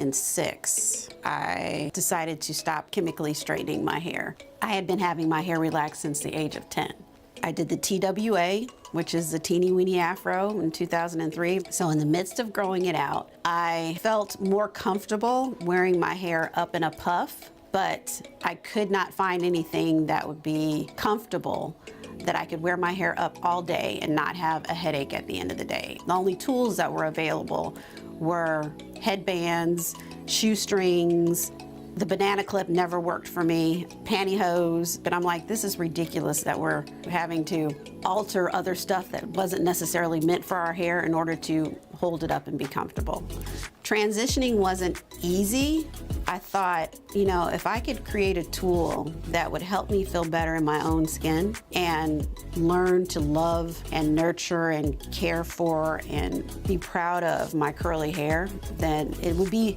2006, I decided to stop chemically straightening my hair. I had been having my hair relaxed since the age of 10. I did the TWA, which is the teeny weeny afro, in 2003. So in the midst of growing it out, I felt more comfortable wearing my hair up in a puff, but I could not find anything that would be comfortable that I could wear my hair up all day and not have a headache at the end of the day. The only tools that were available were headbands, shoestrings. The banana clip never worked for me, pantyhose, but I'm like, this is ridiculous that we're having to alter other stuff that wasn't necessarily meant for our hair in order to hold it up and be comfortable. Transitioning wasn't easy. I thought, you know, if I could create a tool that would help me feel better in my own skin and learn to love and nurture and care for and be proud of my curly hair, then it would be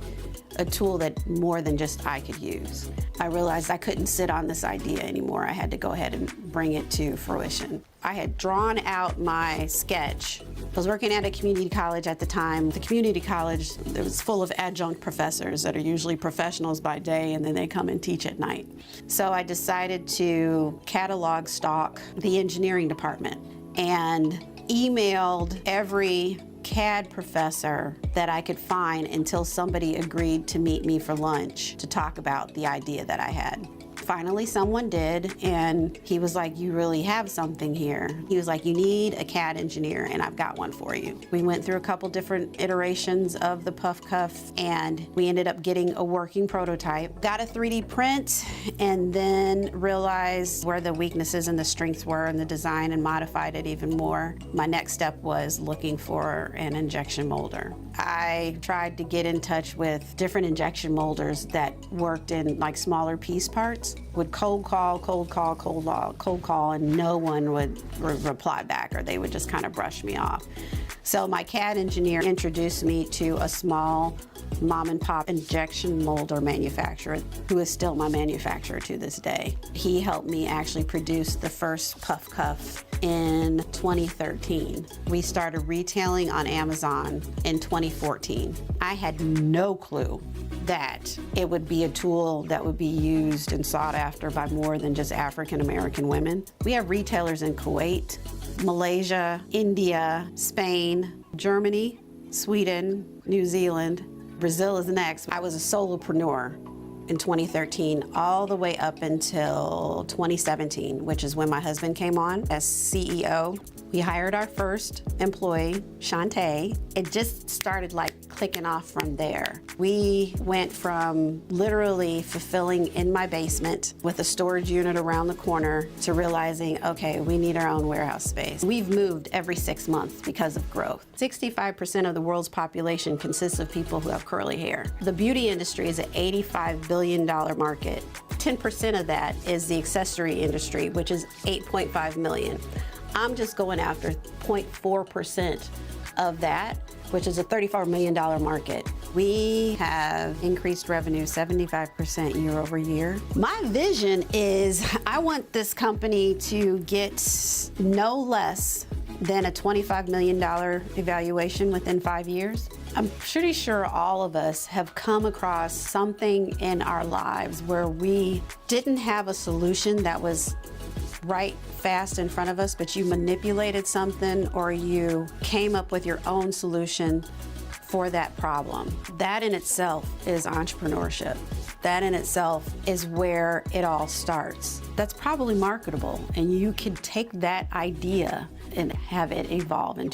a tool that more than just I could use. I realized I couldn't sit on this idea anymore. I had to go ahead and bring it to fruition. I had drawn out my sketch. I was working at a community college at the time. The community college, it was full of adjunct professors that are usually professionals by day and then they come and teach at night. So I decided to catalog stock the engineering department and emailed every CAD professor that I could find until somebody agreed to meet me for lunch to talk about the idea that I had. Finally, someone did, and he was like, you really have something here. He was like, you need a CAD engineer, and I've got one for you. We went through a couple different iterations of the puff cuff, and we ended up getting a working prototype. Got a 3D print, and then realized where the weaknesses and the strengths were in the design and modified it even more. My next step was looking for an injection molder. I tried to get in touch with different injection molders that worked in like smaller piece parts. Would cold call, and no one would reply back, or they would just kind of brush me off. So my CAD engineer introduced me to a small mom and pop injection molder manufacturer who is still my manufacturer to this day. He helped me actually produce the first puff cuff in 2013. We started retailing on Amazon in 2014. I had no clue that it would be a tool that would be used and sought after by more than just African American women. We have retailers in Kuwait, Malaysia, India, Spain, Germany, Sweden, New Zealand. Brazil is next. I was a solopreneur in 2013 all the way up until 2017, which is when my husband came on as CEO. We hired our first employee, Shantae. It just started like clicking off from there. We went from literally fulfilling in my basement with a storage unit around the corner to realizing, okay, we need our own warehouse space. We've moved every 6 months because of growth. 65% of the world's population consists of people who have curly hair. The beauty industry is an $85 billion market. 10% of that is the accessory industry, which is $8.5 million. I'm just going after 0.4% of that, which is a $34 million market. We have increased revenue 75% year over year. My vision is I want this company to get no less than a $25 million evaluation within 5 years. I'm pretty sure all of us have come across something in our lives where we didn't have a solution that was right fast in front of us, but you manipulated something or you came up with your own solution for that problem. That in itself is entrepreneurship. That in itself is where it all starts. That's probably marketable, and you can take that idea and have it evolve into